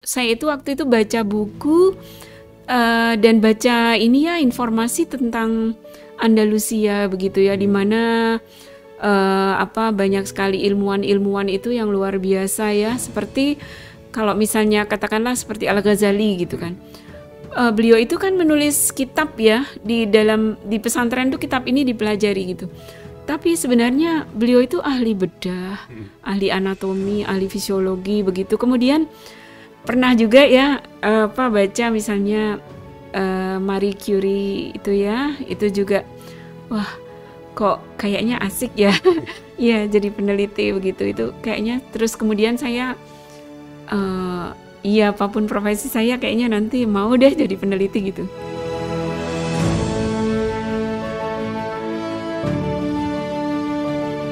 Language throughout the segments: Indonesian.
saya itu waktu itu baca buku dan baca ini ya informasi tentang Andalusia begitu ya, di mana banyak sekali ilmuwan-ilmuwan itu yang luar biasa ya, seperti kalau misalnya katakanlah seperti Al-Ghazali gitu kan. Beliau itu kan menulis kitab ya, di pesantren itu kitab ini dipelajari gitu. Tapi sebenarnya beliau itu ahli bedah, ahli anatomi, ahli fisiologi begitu. Kemudian pernah juga ya baca misalnya Marie Curie itu ya, itu juga wah kok kayaknya asik ya. Ya jadi peneliti begitu, itu kayaknya. Terus kemudian saya iya apapun profesi saya kayaknya nanti mau deh jadi peneliti gitu.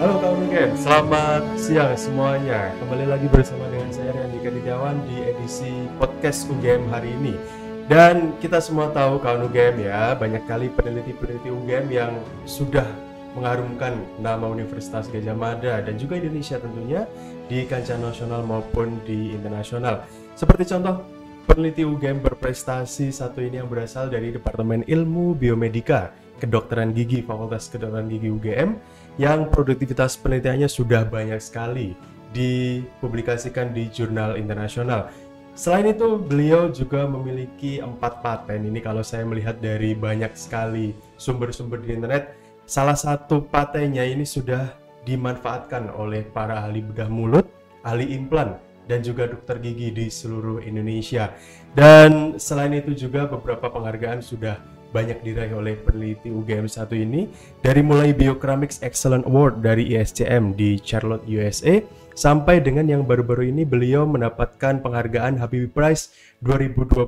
Halo kawan UGM, selamat siang semuanya. Kembali lagi bersama dengan saya Rian Dikawan di edisi podcast UGM hari ini. Dan kita semua tahu kawan UGM ya, banyak kali peneliti-peneliti UGM yang sudah mengharumkan nama Universitas Gadjah Mada dan juga Indonesia tentunya di kancah nasional maupun di internasional. Seperti contoh peneliti UGM berprestasi satu ini yang berasal dari Departemen Ilmu Biomedika, Kedokteran Gigi, Fakultas Kedokteran Gigi UGM, yang produktivitas penelitiannya sudah banyak sekali dipublikasikan di jurnal internasional. Selain itu, beliau juga memiliki 4 paten. Ini kalau saya melihat dari banyak sekali sumber-sumber di internet, salah satu patennya ini sudah dimanfaatkan oleh para ahli bedah mulut, ahli implan, dan juga dokter gigi di seluruh Indonesia. Dan selain itu juga beberapa penghargaan sudah banyak diraih oleh peneliti UGM satu ini, dari mulai Bioceramics Excellent Award dari ISCM di Charlotte, USA, sampai dengan yang baru-baru ini beliau mendapatkan penghargaan Habibie Prize 2022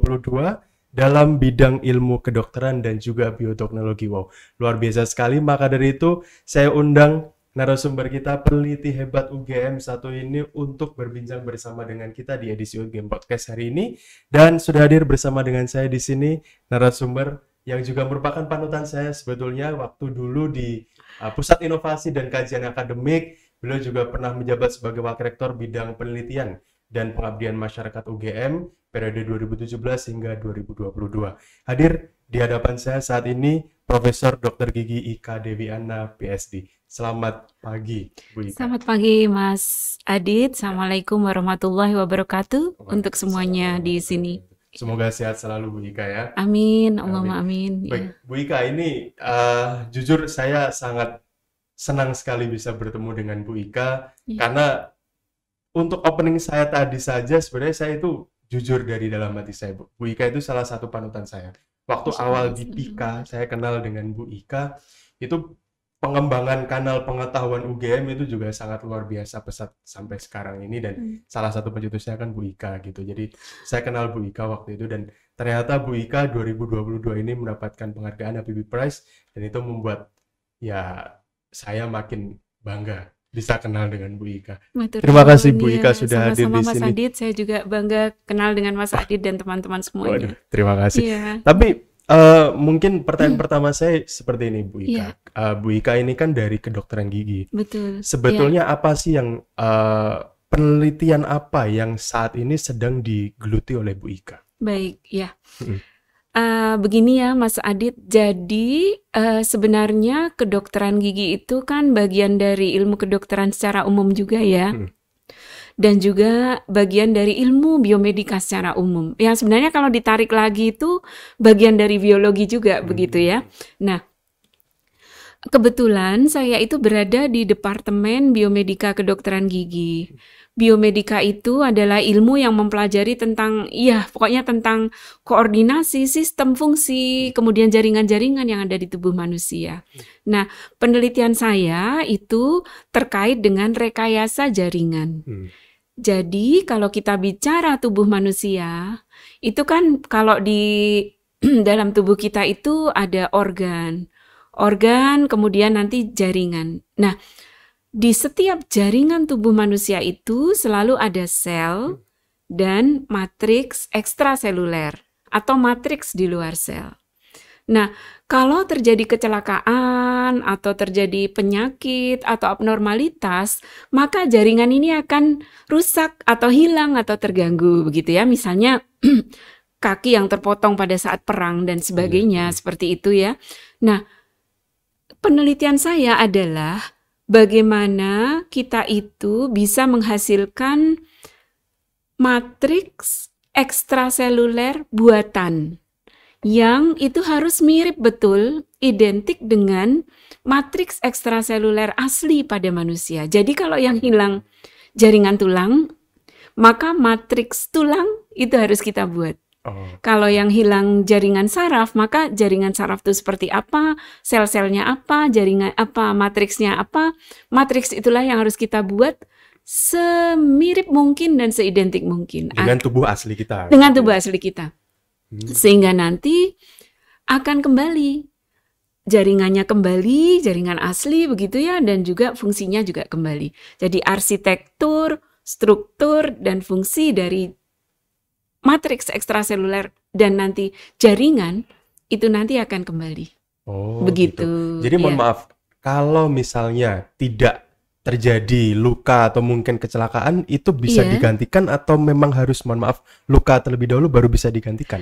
dalam bidang ilmu kedokteran dan juga bioteknologi. Wow, luar biasa sekali. Maka dari itu saya undang narasumber kita, peneliti hebat UGM satu ini, untuk berbincang bersama dengan kita di edisi UGM Podcast hari ini. Dan sudah hadir bersama dengan saya di sini narasumber yang juga merupakan panutan saya sebetulnya waktu dulu di Pusat Inovasi dan Kajian Akademik. Beliau juga pernah menjabat sebagai Wakil Rektor Bidang Penelitian dan Pengabdian Masyarakat UGM periode 2017 hingga 2022. Hadir di hadapan saya saat ini Profesor Dr. Gigi Ika Dewiana, PhD. Selamat pagi, Bu Ika. Selamat pagi, Mas Adit. Assalamualaikum warahmatullahi wabarakatuh untuk semuanya di sini. Semoga sehat selalu, Bu Ika ya. Amin, Allahumma amin. Baik, ya. Bu Ika, ini jujur saya sangat senang sekali bisa bertemu dengan Bu Ika, karena untuk opening saya tadi saja sebenarnya saya itu jujur dari dalam hati saya, Bu Ika itu salah satu panutan saya. Waktu awal di PIKA saya kenal dengan Bu Ika, itu pengembangan kanal pengetahuan UGM itu juga sangat luar biasa pesat sampai sekarang ini, dan salah satu pencetusnya kan Bu Ika gitu. Jadi saya kenal Bu Ika waktu itu, dan ternyata Bu Ika 2022 ini mendapatkan penghargaan Habibie Prize, dan itu membuat ya saya makin bangga bisa kenal dengan Bu Ika. Terima kasih Bu Ika sudah hadir di sini. Mas Adit, saya juga bangga kenal dengan Mas Adit dan teman-teman semuanya. Waduh, terima kasih. Tapi mungkin pertanyaan pertama saya seperti ini, Bu Ika. Bu Ika ini kan dari kedokteran gigi. Betul. Sebetulnya apa sih yang penelitian apa yang saat ini sedang digeluti oleh Bu Ika? Baik, ya. Begini ya, Mas Adit. Jadi sebenarnya kedokteran gigi itu kan bagian dari ilmu kedokteran secara umum juga ya. Dan juga bagian dari ilmu biomedika secara umum. Yang sebenarnya kalau ditarik lagi itu bagian dari biologi juga begitu ya. Nah, kebetulan saya itu berada di Departemen Biomedika Kedokteran Gigi. Biomedika itu adalah ilmu yang mempelajari tentang, pokoknya tentang koordinasi, sistem, fungsi, kemudian jaringan-jaringan yang ada di tubuh manusia. Nah, penelitian saya itu terkait dengan rekayasa jaringan. Jadi, kalau kita bicara tubuh manusia, itu kan kalau di dalam tubuh kita itu ada organ, kemudian nanti jaringan. Nah, di setiap jaringan tubuh manusia itu selalu ada sel dan matriks ekstraseluler atau matriks di luar sel. Nah, kalau terjadi kecelakaan kerusakan atau terjadi penyakit atau abnormalitas, maka jaringan ini akan rusak atau hilang atau terganggu begitu ya. Misalnya kaki yang terpotong pada saat perang dan sebagainya, seperti itu ya. Nah, penelitian saya adalah bagaimana kita itu bisa menghasilkan matriks ekstraseluler buatan yang itu harus mirip betul, identik dengan matriks ekstraseluler asli pada manusia. Jadi kalau yang hilang jaringan tulang, maka matriks tulang itu harus kita buat. Kalau yang hilang jaringan saraf, maka jaringan saraf itu seperti apa, sel-selnya apa, jaringan apa, matriksnya apa. Matriks itulah yang harus kita buat semirip mungkin dan seidentik mungkin dengan tubuh asli kita. Dengan tubuh asli kita. Sehingga nanti akan kembali jaringannya kembali, jaringan asli begitu ya, dan juga fungsinya juga kembali. Jadi arsitektur, struktur, dan fungsi dari matriks ekstraseluler dan nanti jaringan itu nanti akan kembali. Begitu. Gitu. Jadi mohon maaf, kalau misalnya tidak terjadi luka atau mungkin kecelakaan, itu bisa digantikan atau memang harus mohon maaf luka terlebih dahulu baru bisa digantikan?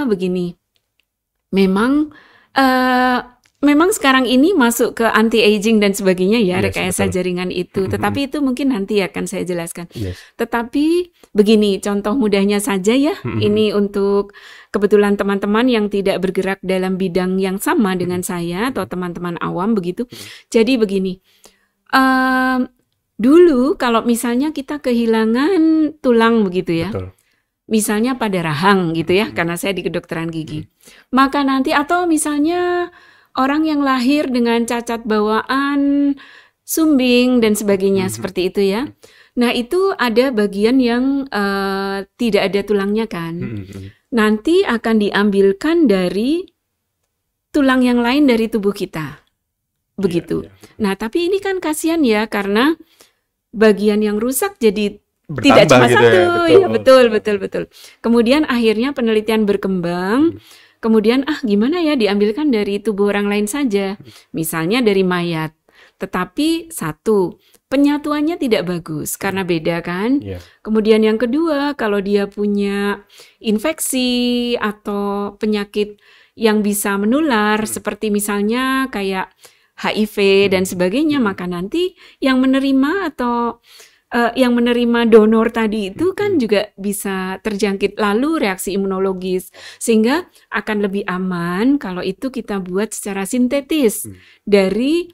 Begini. Memang sekarang ini masuk ke anti-aging dan sebagainya ya, rekayasa jaringan itu. Tetapi itu mungkin nanti akan saya jelaskan. Tetapi begini, contoh mudahnya saja ya. Ini untuk kebetulan teman-teman yang tidak bergerak dalam bidang yang sama dengan saya atau teman-teman awam begitu. Jadi begini, dulu kalau misalnya kita kehilangan tulang begitu ya. Misalnya pada rahang gitu ya, karena saya di kedokteran gigi. Maka nanti atau misalnya orang yang lahir dengan cacat bawaan, sumbing dan sebagainya seperti itu ya. Nah itu ada bagian yang tidak ada tulangnya kan. Nanti akan diambilkan dari tulang yang lain dari tubuh kita. Begitu. Nah tapi ini kan kasihan ya, karena bagian yang rusak jadi bertambah, tidak cuma gitu satu, ya, betul. Kemudian akhirnya penelitian berkembang, kemudian gimana ya diambilkan dari tubuh orang lain saja, misalnya dari mayat. Tetapi satu, penyatuannya tidak bagus karena beda kan. Kemudian yang kedua, kalau dia punya infeksi atau penyakit yang bisa menular, seperti misalnya kayak HIV dan sebagainya, maka nanti yang menerima atau yang menerima donor tadi itu kan juga bisa terjangkit lalu reaksi imunologis, sehingga akan lebih aman kalau itu kita buat secara sintetis dari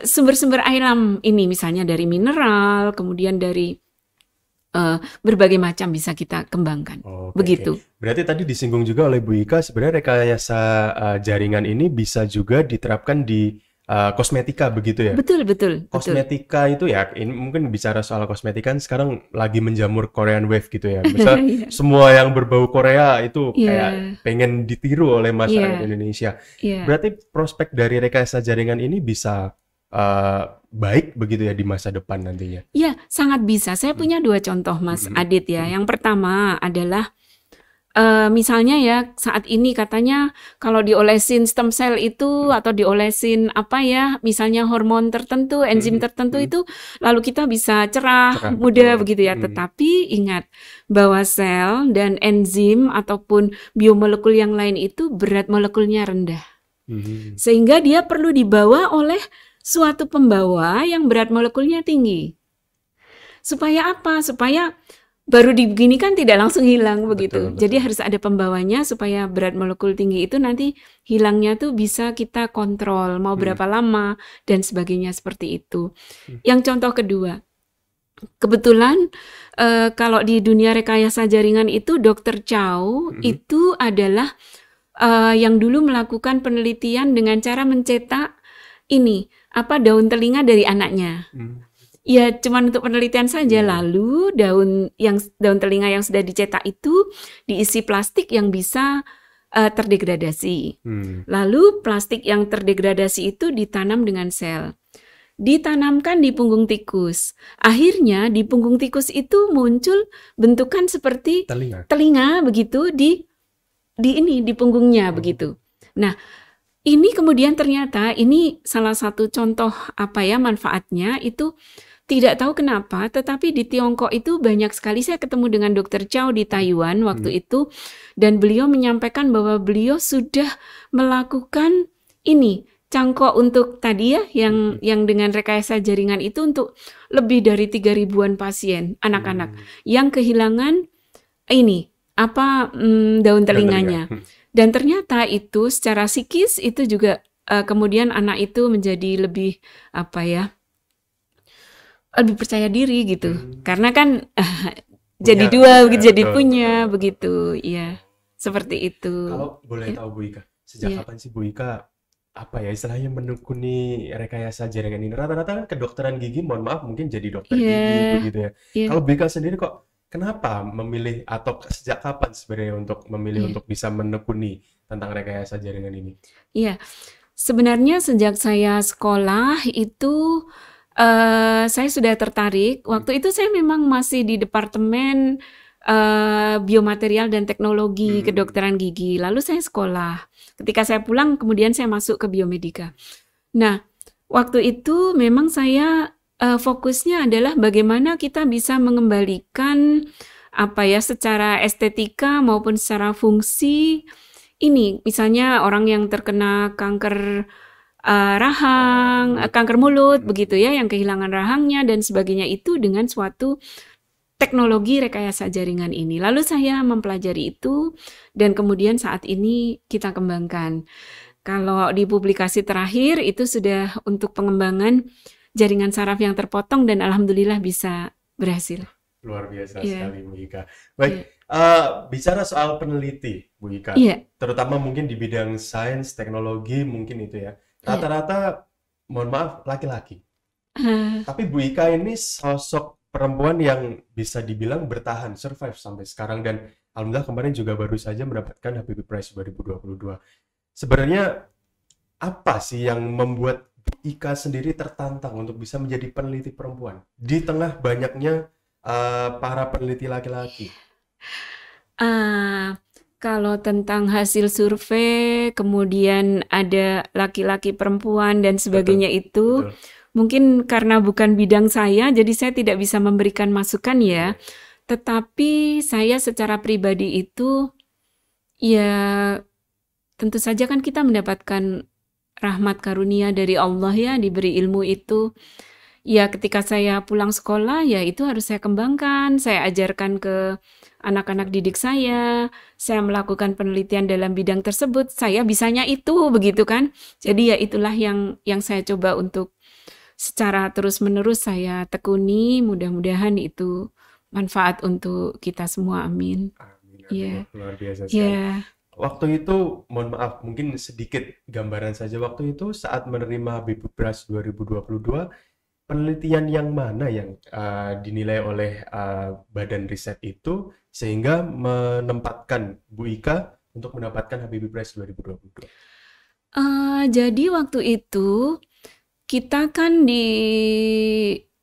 sumber-sumber alam ini, misalnya dari mineral, kemudian dari berbagai macam bisa kita kembangkan. Begitu. Berarti tadi disinggung juga oleh Bu Ika, sebenarnya rekayasa jaringan ini bisa juga diterapkan di kosmetika begitu ya? Betul. Kosmetika itu ya, ini mungkin bicara soal kosmetika kan sekarang lagi menjamur Korean Wave gitu ya. Misal semua yang berbau Korea itu kayak pengen ditiru oleh masyarakat Indonesia. Berarti prospek dari rekayasa jaringan ini bisa baik begitu ya di masa depan nantinya? Iya, sangat bisa. Saya punya dua contoh Mas Adit ya. Yang pertama adalah misalnya ya saat ini katanya kalau diolesin stem cell itu atau diolesin apa ya, misalnya hormon tertentu, enzim tertentu itu, lalu kita bisa cerah muda begitu ya. Tetapi ingat bahwa sel dan enzim ataupun biomolekul yang lain itu berat molekulnya rendah. Sehingga dia perlu dibawa oleh suatu pembawa yang berat molekulnya tinggi. Supaya apa? Supaya baru dibeginikan tidak langsung hilang begitu. Betul. Jadi harus ada pembawanya supaya berat molekul tinggi itu nanti hilangnya tuh bisa kita kontrol mau berapa lama dan sebagainya seperti itu. Yang contoh kedua, kebetulan kalau di dunia rekayasa jaringan itu Dr. Chow itu adalah yang dulu melakukan penelitian dengan cara mencetak daun telinga dari anaknya. Ya cuman untuk penelitian saja. Lalu daun telinga yang sudah dicetak itu diisi plastik yang bisa terdegradasi. Lalu plastik yang terdegradasi itu ditanam dengan sel. Ditanamkan di punggung tikus. Akhirnya di punggung tikus itu muncul bentukan seperti telinga begitu di punggungnya begitu. Nah, ini kemudian ternyata ini salah satu contoh manfaatnya itu tidak tahu kenapa, tetapi di Tiongkok itu banyak sekali saya ketemu dengan Dokter Chow di Taiwan waktu itu, dan beliau menyampaikan bahwa beliau sudah melakukan ini cangkok untuk tadi ya yang dengan rekayasa jaringan itu untuk lebih dari 3.000-an pasien anak-anak yang kehilangan ini daun telinganya. Dan ternyata itu secara psikis itu juga kemudian anak itu menjadi lebih lebih percaya diri gitu. Karena kan jadi dua begitu, jadi punya begitu. Ya, seperti itu. Kalau boleh tahu Bu Ika, sejak kapan sih Bu Ika istilahnya menekuni rekayasa jaringan ini? Rata-rata kan kedokteran gigi, mohon maaf mungkin jadi dokter gigi begitu ya. Kalau Bu Ika sendiri kok kenapa memilih atau sejak kapan sebenarnya untuk memilih untuk bisa menekuni tentang rekayasa jaringan ini? Iya, sebenarnya sejak saya sekolah itu saya sudah tertarik. Waktu itu saya memang masih di departemen biomaterial dan teknologi kedokteran gigi. Lalu saya sekolah. Ketika saya pulang, kemudian saya masuk ke biomedika. Nah, waktu itu memang saya fokusnya adalah bagaimana kita bisa mengembalikan secara estetika maupun secara fungsi ini. Misalnya orang yang terkena kanker rahang, kanker mulut begitu ya, yang kehilangan rahangnya dan sebagainya itu dengan suatu teknologi rekayasa jaringan ini. Lalu saya mempelajari itu dan kemudian saat ini kita kembangkan. Kalau di publikasi terakhir itu sudah untuk pengembangan jaringan saraf yang terpotong dan alhamdulillah bisa berhasil. Luar biasa sekali Bu Ika. Baik, bicara soal peneliti Bu Ika, terutama mungkin di bidang sains, teknologi mungkin itu ya. Rata-rata mohon maaf laki-laki. Tapi Bu Ika ini sosok perempuan yang bisa dibilang bertahan, survive sampai sekarang, dan alhamdulillah kemarin juga baru saja mendapatkan Habibie Prize 2022. Sebenarnya apa sih yang membuat Bu Ika sendiri tertantang untuk bisa menjadi peneliti perempuan di tengah banyaknya para peneliti laki-laki? Kalau tentang hasil survei, kemudian ada laki-laki perempuan dan sebagainya itu mungkin karena bukan bidang saya, jadi saya tidak bisa memberikan masukan ya. Tetapi saya secara pribadi itu, ya tentu saja kan kita mendapatkan rahmat karunia dari Allah ya, diberi ilmu itu. Ya ketika saya pulang sekolah, ya itu harus saya kembangkan, saya ajarkan ke anak-anak didik saya melakukan penelitian dalam bidang tersebut, saya bisanya itu, begitu kan. Jadi ya itulah yang saya coba untuk secara terus-menerus saya tekuni, mudah-mudahan itu manfaat untuk kita semua, amin. Amin. Luar biasa sekali. Waktu itu, mohon maaf, mungkin sedikit gambaran saja. Waktu itu saat menerima Habibie Prize 2022, penelitian yang mana yang dinilai oleh badan riset itu sehingga menempatkan Bu Ika untuk mendapatkan Habibie Prize 2022? Jadi waktu itu kita kan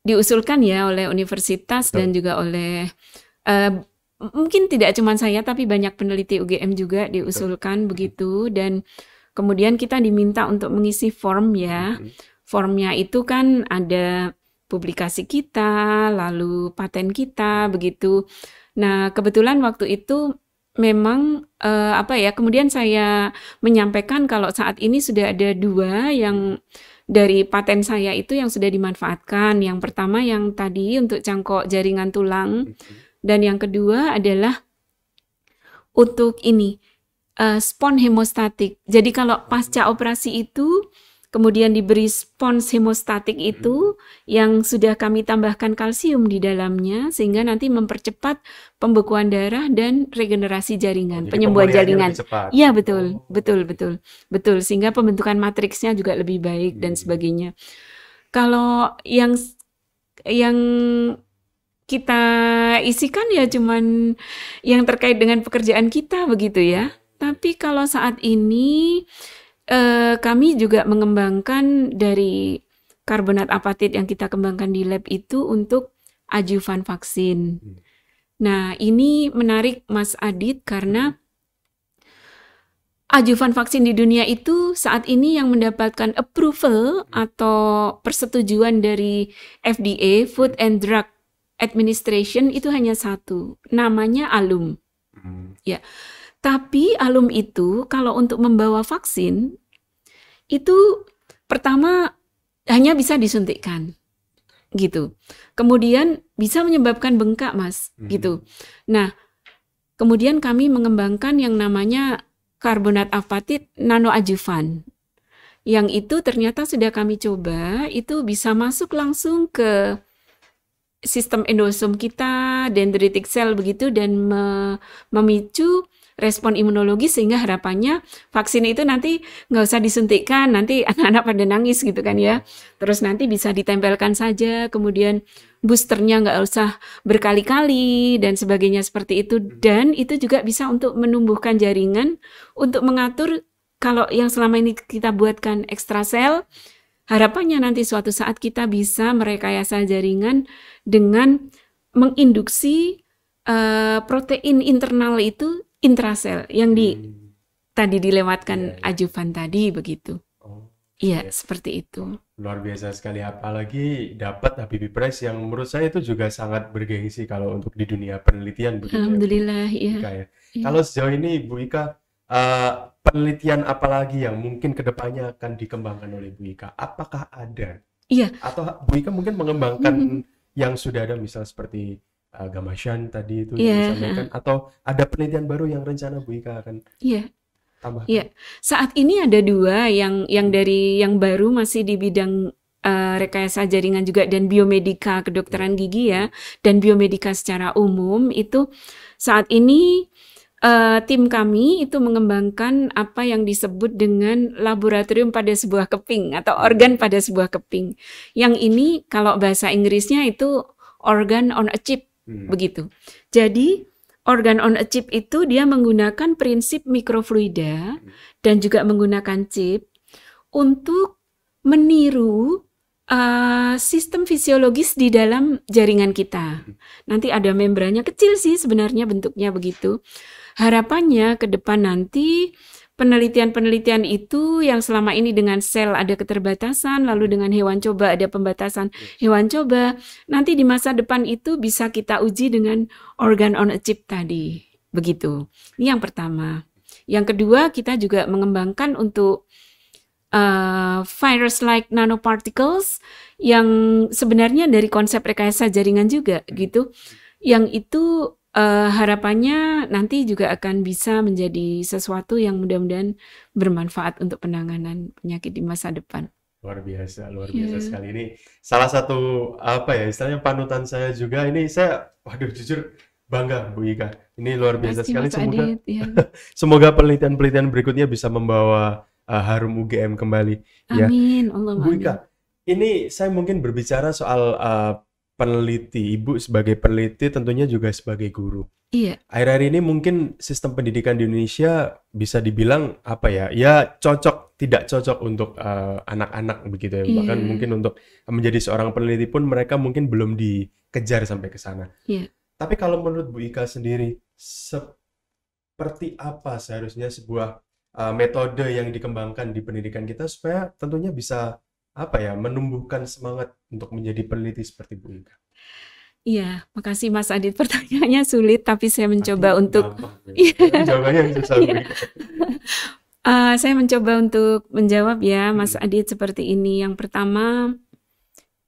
diusulkan ya oleh universitas dan juga oleh mungkin tidak cuma saya tapi banyak peneliti UGM juga diusulkan begitu, dan kemudian kita diminta untuk mengisi form ya. Formnya itu kan ada publikasi kita, lalu paten kita begitu. Nah, kebetulan waktu itu memang kemudian saya menyampaikan kalau saat ini sudah ada 2 yang dari paten saya itu yang sudah dimanfaatkan. Yang pertama yang tadi untuk cangkok jaringan tulang, dan yang kedua adalah untuk ini spons hemostatik. Jadi kalau pasca operasi itu kemudian diberi spons hemostatik itu yang sudah kami tambahkan kalsium di dalamnya sehingga nanti mempercepat pembekuan darah dan regenerasi jaringan, penyembuhan jaringan. Iya, betul, sehingga pembentukan matriksnya juga lebih baik dan sebagainya. Kalau yang kita isikan ya cuman yang terkait dengan pekerjaan kita begitu ya. Tapi kalau saat ini kami juga mengembangkan dari karbonat apatit yang kita kembangkan di lab itu untuk adjuvan vaksin. Nah, ini menarik Mas Adit karena ajuvan vaksin di dunia itu saat ini yang mendapatkan approval atau persetujuan dari FDA, Food and Drug Administration, itu hanya satu, namanya Alum. Ya, tapi Alum itu kalau untuk membawa vaksin itu pertama hanya bisa disuntikkan, gitu. Kemudian bisa menyebabkan bengkak, Mas, gitu. Nah, kemudian kami mengembangkan yang namanya karbonat apatit nanoadjuvan. Yang itu ternyata sudah kami coba, itu bisa masuk langsung ke sistem endosom kita, dendritic cell begitu, dan memicu respon imunologi, sehingga harapannya vaksin itu nanti nggak usah disuntikkan, nanti anak-anak pada nangis gitu kan ya. Terus nanti bisa ditempelkan saja, kemudian boosternya nggak usah berkali-kali dan sebagainya seperti itu. Dan itu juga bisa untuk menumbuhkan jaringan untuk mengatur kalau yang selama ini kita buatkan ekstrasel, harapannya nanti suatu saat kita bisa merekayasa jaringan dengan menginduksi protein internal itu intrasel yang tadi dilewatkan ajuvan tadi begitu. Iya, seperti itu. Luar biasa sekali, apalagi dapat Habibie Prize yang menurut saya itu juga sangat bergengsi kalau untuk di dunia penelitian. Alhamdulillah, ya. Ya. Kalau sejauh ini Bu Ika, penelitian apa lagi yang mungkin kedepannya akan dikembangkan oleh Bu Ika? Apakah ada? Iya. Atau Bu Ika mungkin mengembangkan yang sudah ada, misal seperti Gamashan tadi itu disampaikan, atau ada penelitian baru yang rencana Bu Ika akan tambahkan? Iya, saat ini ada dua yang baru masih di bidang rekayasa jaringan juga, dan biomedika kedokteran gigi ya, dan biomedika secara umum. Itu saat ini tim kami itu mengembangkan apa yang disebut dengan laboratorium pada sebuah keping atau organ pada sebuah keping. Yang ini kalau bahasa Inggrisnya itu organ on a chip begitu. Jadi organ on a chip itu dia menggunakan prinsip mikrofluida dan juga menggunakan chip untuk meniru sistem fisiologis di dalam jaringan kita. Nanti ada membrannya, kecil sih sebenarnya bentuknya begitu. Harapannya ke depan nanti penelitian-penelitian itu yang selama ini dengan sel ada keterbatasan, lalu dengan hewan coba ada pembatasan hewan coba, nanti di masa depan itu bisa kita uji dengan organ on a chip tadi. Begitu. Ini yang pertama. Yang kedua, kita juga mengembangkan untuk virus-like nanoparticles yang sebenarnya dari konsep rekayasa jaringan juga gitu. Yang itu harapannya nanti juga akan bisa menjadi sesuatu yang mudah-mudahan bermanfaat untuk penanganan penyakit di masa depan. Luar biasa sekali. Ini salah satu istilahnya panutan saya juga. Ini saya, waduh, jujur bangga Bu Ika. Ini luar biasa sekali. Semoga penelitian-penelitian berikutnya bisa membawa harum UGM kembali. Amin. Ya. Bu Ika, ini saya mungkin berbicara soal peneliti, Ibu sebagai peneliti tentunya juga sebagai guru. Iya. Akhir-akhir ini mungkin sistem pendidikan di Indonesia bisa dibilang ya cocok, tidak cocok untuk anak-anak begitu ya. Bahkan mungkin untuk menjadi seorang peneliti pun mereka mungkin belum dikejar sampai ke sana. Iya. Tapi kalau menurut Bu Ika sendiri, seperti apa seharusnya sebuah metode yang dikembangkan di pendidikan kita supaya tentunya bisa menumbuhkan semangat untuk menjadi peneliti seperti Bu Ika? Iya, makasih Mas Adit. Pertanyaannya sulit, tapi saya mencoba untuk jawabannya susah. Saya mencoba untuk menjawab ya, Mas Adit, seperti ini. Yang pertama,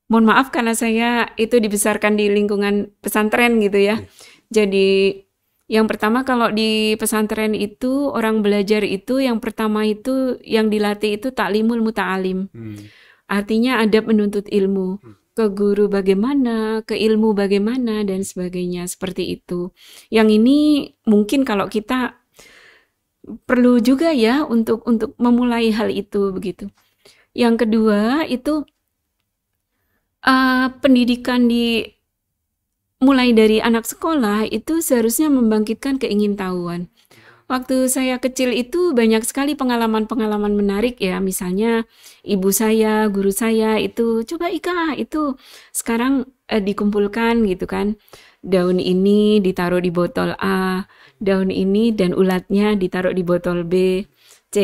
mohon maaf karena saya itu dibesarkan di lingkungan pesantren gitu ya. Jadi yang pertama kalau di pesantren itu orang belajar itu yang pertama itu yang dilatih itu taklimul muta'alim. Artinya adab menuntut ilmu, ke guru bagaimana, ke ilmu bagaimana, dan sebagainya, seperti itu. Yang ini mungkin kalau kita perlu juga ya untuk memulai hal itu begitu. Yang kedua itu pendidikan mulai dari anak sekolah itu seharusnya membangkitkan keingintahuan. Waktu saya kecil itu banyak sekali pengalaman-pengalaman menarik ya. Misalnya ibu saya, guru saya itu, coba Ika, itu sekarang dikumpulkan gitu kan. Daun ini ditaruh di botol A, daun ini dan ulatnya ditaruh di botol B. C.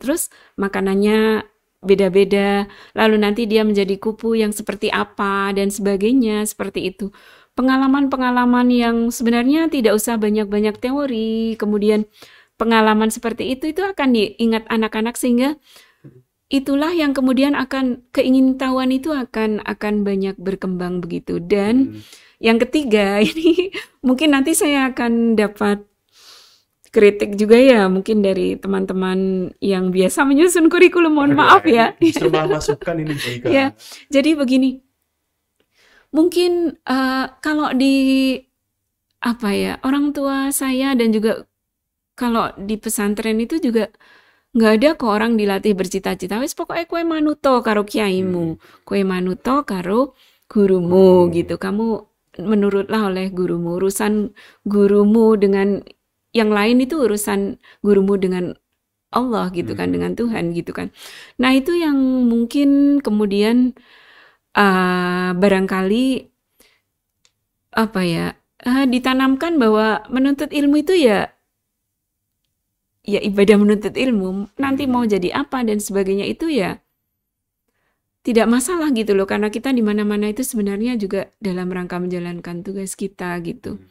Terus makanannya beda-beda, lalu nanti dia menjadi kupu yang seperti apa dan sebagainya, seperti itu. Pengalaman-pengalaman yang sebenarnya tidak usah banyak-banyak teori, kemudian pengalaman seperti itu akan diingat anak-anak, sehingga itulah yang kemudian akan keingintahuan itu akan banyak berkembang begitu. Dan yang ketiga ini mungkin nanti saya akan dapat kritik juga ya, mungkin dari teman-teman yang biasa menyusun kurikulum, mohon maaf ya. Justru malah masukan ini Bu Ika. Ya, jadi begini, mungkin kalau di orang tua saya dan juga kalau di pesantren itu juga nggak ada kok orang dilatih bercita-cita. Wis pokoknya kue manuto karo kiaimu, kue manuto karo gurumu gitu. Kamu menurutlah oleh gurumu. Urusan gurumu dengan yang lain itu urusan gurumu dengan Allah gitu kan, dengan Tuhan gitu kan. Nah itu yang mungkin kemudian barangkali ditanamkan bahwa menuntut ilmu itu ya ibadah menuntut ilmu, nanti mau jadi apa dan sebagainya itu ya tidak masalah gitu loh, karena kita di mana-mana itu sebenarnya juga dalam rangka menjalankan tugas kita gitu.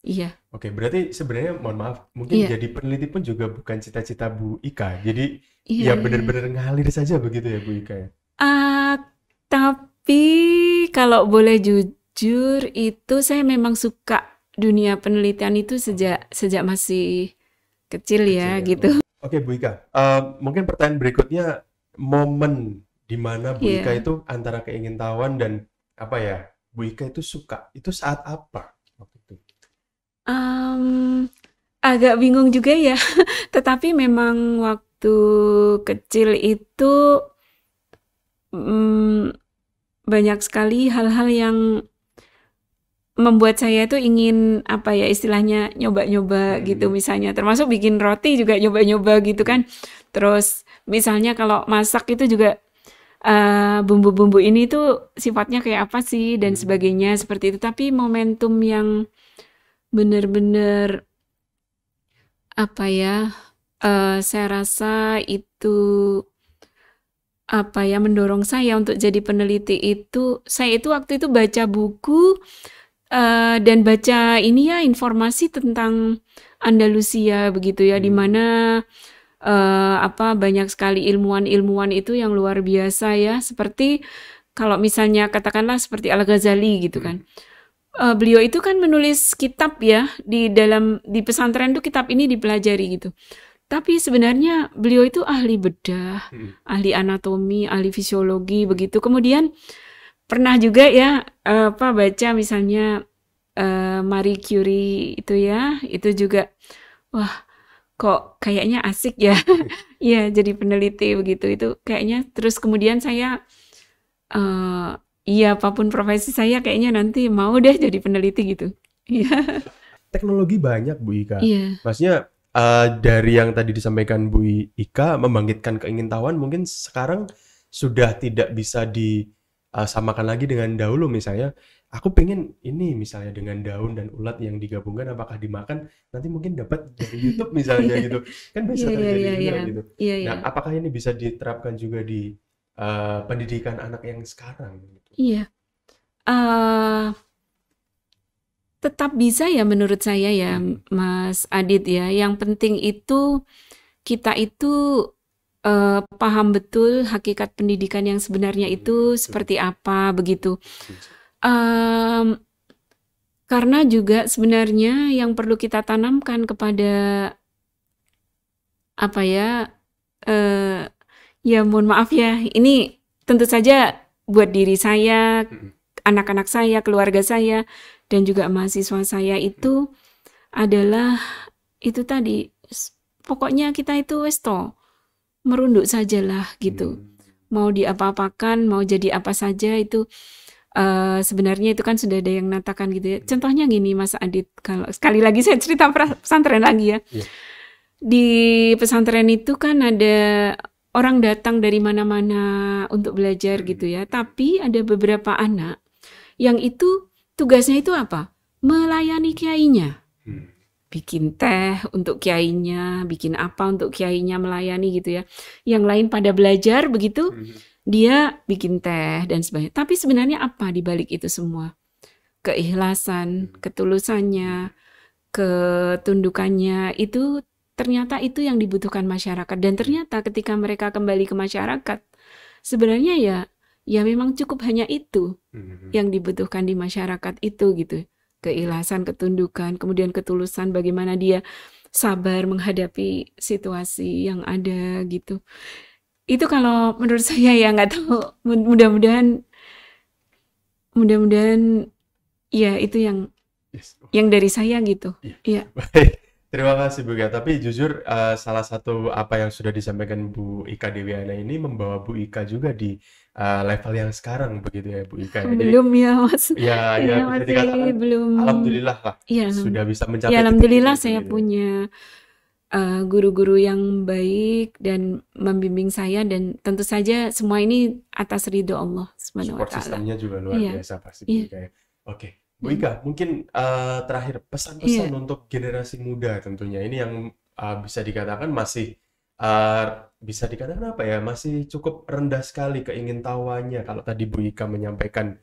Iya. Oke, berarti sebenarnya mohon maaf, mungkin jadi peneliti pun juga bukan cita-cita Bu Ika. Jadi ya benar-benar ngalir saja begitu ya Bu Ika ya. Tapi kalau boleh jujur itu saya memang suka dunia penelitian itu sejak masih kecil ya gitu. Oke Bu Ika, mungkin pertanyaan berikutnya, momen di mana Bu Ika itu antara keingintahuan dan Bu Ika itu suka, itu saat apa waktu itu? Agak bingung juga ya, tetapi memang waktu kecil itu banyak sekali hal-hal yang membuat saya tuh ingin istilahnya nyoba-nyoba gitu, misalnya termasuk bikin roti juga nyoba-nyoba gitu kan. Terus misalnya kalau masak itu juga bumbu-bumbu ini tuh sifatnya kayak apa sih dan sebagainya seperti itu. Tapi momentum yang benar-benar saya rasa itu mendorong saya untuk jadi peneliti itu, saya itu waktu itu baca buku dan baca informasi tentang Andalusia begitu ya, di mana banyak sekali ilmuwan itu yang luar biasa ya, seperti kalau misalnya katakanlah seperti Al-Ghazali gitu kan. Beliau itu kan menulis kitab ya, di pesantren tuh kitab ini dipelajari gitu. Tapi sebenarnya beliau itu ahli bedah, ahli anatomi, ahli fisiologi begitu. Kemudian pernah juga ya baca misalnya Marie Curie itu ya, itu juga wah kok kayaknya asik ya. Ya jadi peneliti begitu, itu kayaknya. Terus kemudian saya apapun profesi saya kayaknya nanti mau deh jadi peneliti gitu. Iya. Teknologi banyak Bu Ika. Iya. Maksudnya dari yang tadi disampaikan Bu Ika, membangkitkan keingintahuan mungkin sekarang sudah tidak bisa disamakan lagi dengan dahulu. Misalnya aku pengen ini misalnya dengan daun dan ulat yang digabungkan, apakah dimakan nanti mungkin dapat dari YouTube misalnya gitu. Kan bisa terjadi juga gitu. Nah, apakah ini bisa diterapkan juga di pendidikan anak yang sekarang? Iya, tetap bisa ya menurut saya ya, Mas Adit ya. Yang penting itu kita itu paham betul hakikat pendidikan yang sebenarnya itu seperti apa begitu. Karena juga sebenarnya yang perlu kita tanamkan kepada ya mohon maaf ya, ini tentu saja buat diri saya, anak-anak saya, keluarga saya, dan juga mahasiswa saya itu adalah itu tadi, pokoknya kita itu merunduk sajalah gitu. Mau diapa-apakan, mau jadi apa saja itu sebenarnya itu kan sudah ada yang mengatakan gitu ya. Contohnya gini Mas Adit, kalau sekali lagi saya cerita pesantren lagi ya. Di pesantren itu kan ada orang datang dari mana-mana untuk belajar gitu ya. Tapi ada beberapa anak yang itu tugasnya itu apa? Melayani kiainya. bikin teh untuk kiainya, bikin apa untuk kiainya melayani gitu ya. Yang lain pada belajar begitu, dia bikin teh dan sebagainya. Tapi sebenarnya apa di balik itu semua? Keikhlasan, ketulusannya, ketundukannya itu ternyata itu yang dibutuhkan masyarakat. Dan ternyata ketika mereka kembali ke masyarakat, sebenarnya ya memang cukup hanya itu yang dibutuhkan di masyarakat itu gitu. Keikhlasan, ketundukan, kemudian ketulusan, bagaimana dia sabar menghadapi situasi yang ada gitu. Itu kalau menurut saya ya nggak tahu, mudah-mudahan ya itu yang dari saya gitu. Iya. Baik, terima kasih Bu Ika. Tapi jujur salah satu apa yang sudah disampaikan Bu Ika Dewiana ini membawa Bu Ika juga di level yang sekarang begitu ya Bu Ika. Belum ya Mas. Ya bisa masih dikatakan belum. alhamdulillah lah Iya, sudah bisa mencapai ya titik alhamdulillah itu saya gitu ya. punya guru-guru yang baik dan membimbing saya, dan tentu saja semua ini atas ridho Allah Subhanahu wa Support taala. sistemnya juga luar Iya. biasa pasti Bu Iya. Ika ya. Oke, Bu Ika, mungkin terakhir pesan-pesan Iya. untuk generasi muda tentunya ini yang bisa dikatakan masih bisa dikatakan apa ya, masih cukup rendah sekali keingintahuannya. Kalau tadi Bu Ika menyampaikan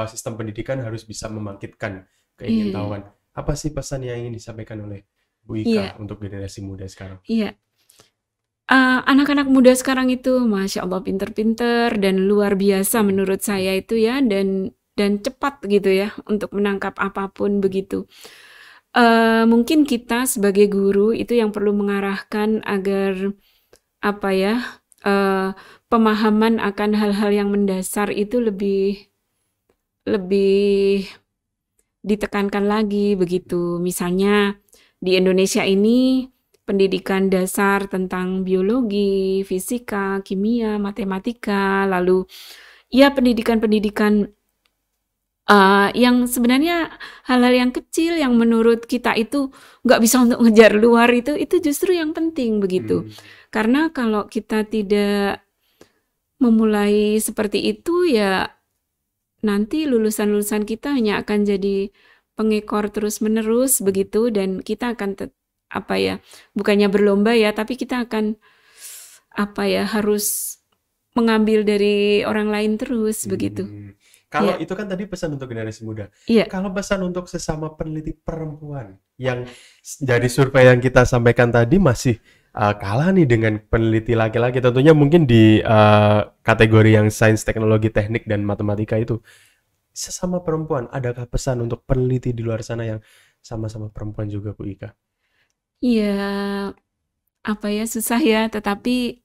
sistem pendidikan harus bisa membangkitkan keingintahuan. Apa sih pesan yang ingin disampaikan oleh Bu Ika untuk generasi muda sekarang? Iya. Anak-anak muda sekarang itu Masya Allah pinter-pinter dan luar biasa menurut saya itu ya, dan cepat gitu ya untuk menangkap apapun begitu. Mungkin kita sebagai guru itu yang perlu mengarahkan agar apa ya, pemahaman akan hal-hal yang mendasar itu lebih ditekankan lagi begitu. Misalnya di Indonesia ini pendidikan dasar tentang biologi, fisika, kimia, matematika, lalu ya pendidikan-pendidikan yang sebenarnya hal-hal yang kecil yang menurut kita itu nggak bisa untuk ngejar luar, itu justru yang penting begitu. Karena kalau kita tidak memulai seperti itu ya nanti lulusan-lulusan kita hanya akan jadi pengekor terus-menerus begitu, dan kita akan bukannya berlomba ya, tapi kita akan harus mengambil dari orang lain terus begitu. Kalau itu kan tadi pesan untuk generasi muda. Kalau pesan untuk sesama peneliti perempuan yang dari survei yang kita sampaikan tadi masih kalah nih dengan peneliti laki-laki, tentunya mungkin di kategori yang sains, teknologi, teknik, dan matematika itu. Sesama perempuan, adakah pesan untuk peneliti di luar sana yang sama-sama perempuan juga Bu Ika? Iya, susah ya, tetapi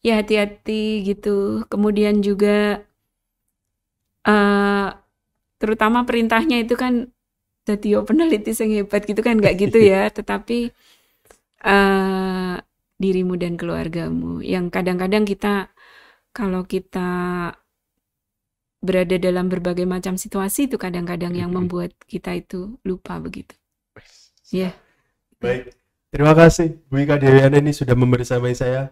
ya hati-hati gitu. Kemudian juga terutama perintahnya itu kan dadi peneliti sing hebat gitu kan, nggak gitu ya, tetapi dirimu dan keluargamu yang kadang-kadang kita, kalau kita berada dalam berbagai macam situasi itu kadang-kadang yang membuat kita itu lupa begitu. Baik, terima kasih Bu Ika Dewiana ini sudah membersamai saya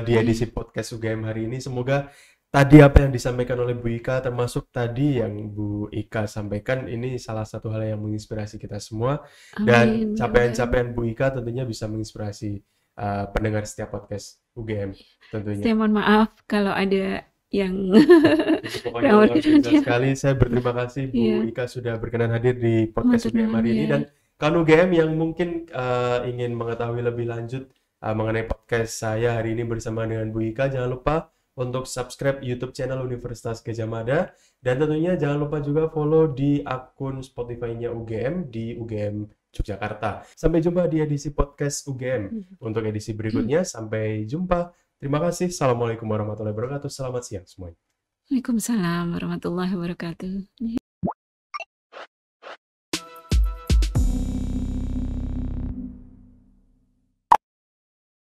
di edisi podcast UGM hari ini. Semoga tadi apa yang disampaikan oleh Bu Ika, termasuk tadi yang Bu Ika sampaikan, ini salah satu hal yang menginspirasi kita semua. Dan capaian-capaian Bu Ika tentunya bisa menginspirasi pendengar setiap podcast UGM tentunya. Saya mohon maaf kalau ada yang pokoknya luar biasa sekali. Saya berterima kasih Bu Ika sudah berkenan hadir di podcast UGM hari ini. Dan kawan UGM yang mungkin ingin mengetahui lebih lanjut mengenai podcast saya hari ini bersama dengan Bu Ika, jangan lupa untuk subscribe YouTube channel Universitas Gadjah Mada, dan tentunya jangan lupa juga follow di akun Spotify-nya UGM di UGM Yogyakarta. Sampai jumpa di edisi podcast UGM. Untuk edisi berikutnya, sampai jumpa. Terima kasih. Assalamualaikum warahmatullahi wabarakatuh. Selamat siang semuanya. Waalaikumsalam warahmatullahi wabarakatuh.